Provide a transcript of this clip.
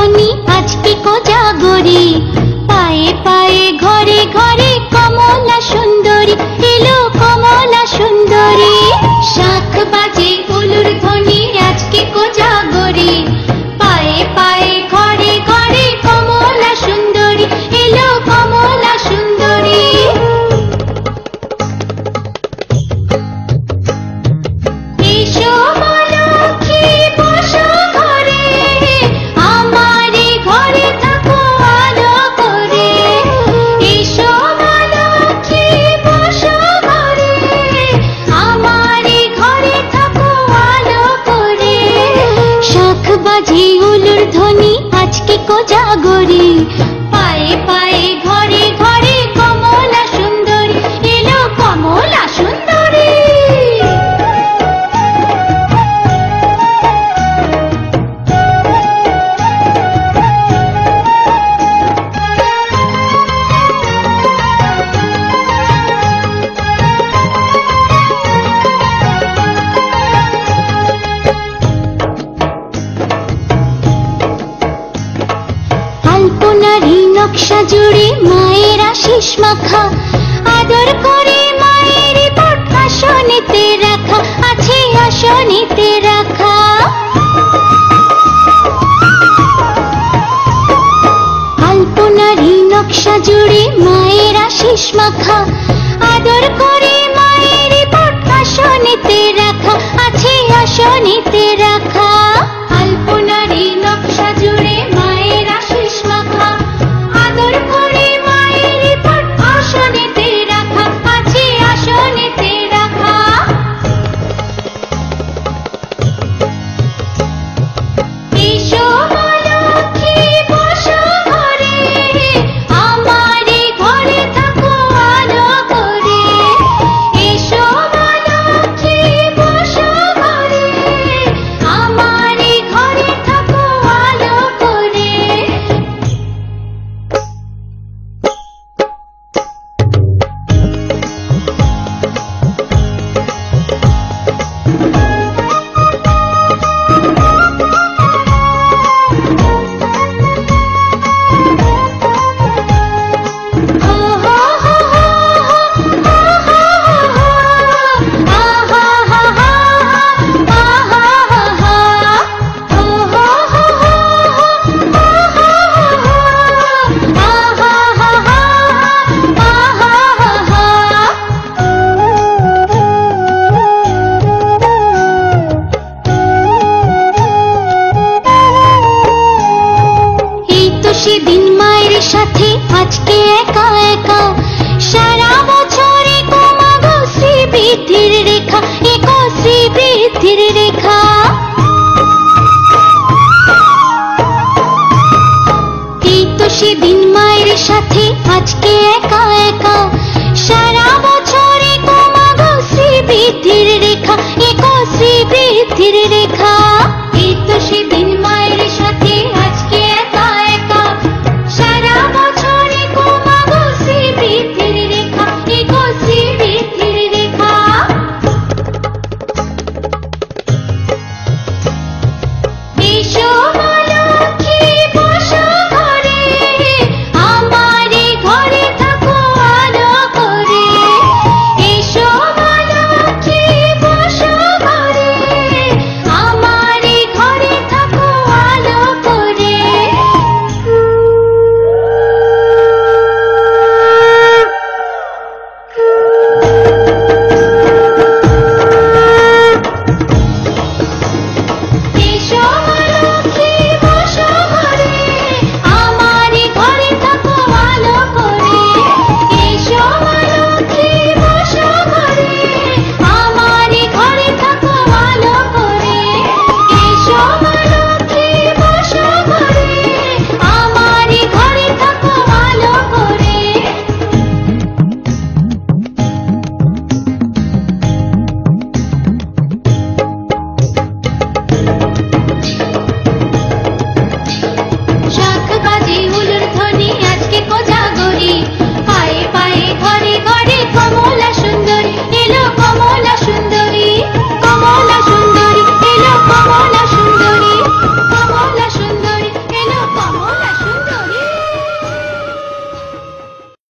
ধ্বনি আজকে কোজাগরি, পায়ে পায়ে ঘরে ঘরে কমলা সুন্দরী এলো, কমলা সুন্দরী। শাঁখ বাজে উলুর ধ্বনি আজকে কোজাগরি, পায়ে পায়ে ঘরে ঘরে কমলা সুন্দরী এলো, কমলা সুন্দরী। এসো মা লক্ষ্মী বসো ঘরে, আমারে ঘরে থাকো আলো করে। এসো মা লক্ষ্মী বসো ঘরে, আমারে ঘরে থাকো আলো করে। শাঁখ বাজে উলুর ধ্বনি আজকে কোজাগরি, পায়ে পায়ে ঘরে ঘরে কমলা সুন্দরী এলো, কমলা সুন্দরী। আলপনারি নকশা জুড়ে মায়ের আশিস মাখা, আদর করে মায়ের পট আসনেতে রাখা আছে, আসনেতে রাখা। আলপনারি নকশা জুড়ে মায়ের আশিস মাখা, আদর করে মায়ের পট আসনেতে রাখা আছে, আসনেতে রাখা।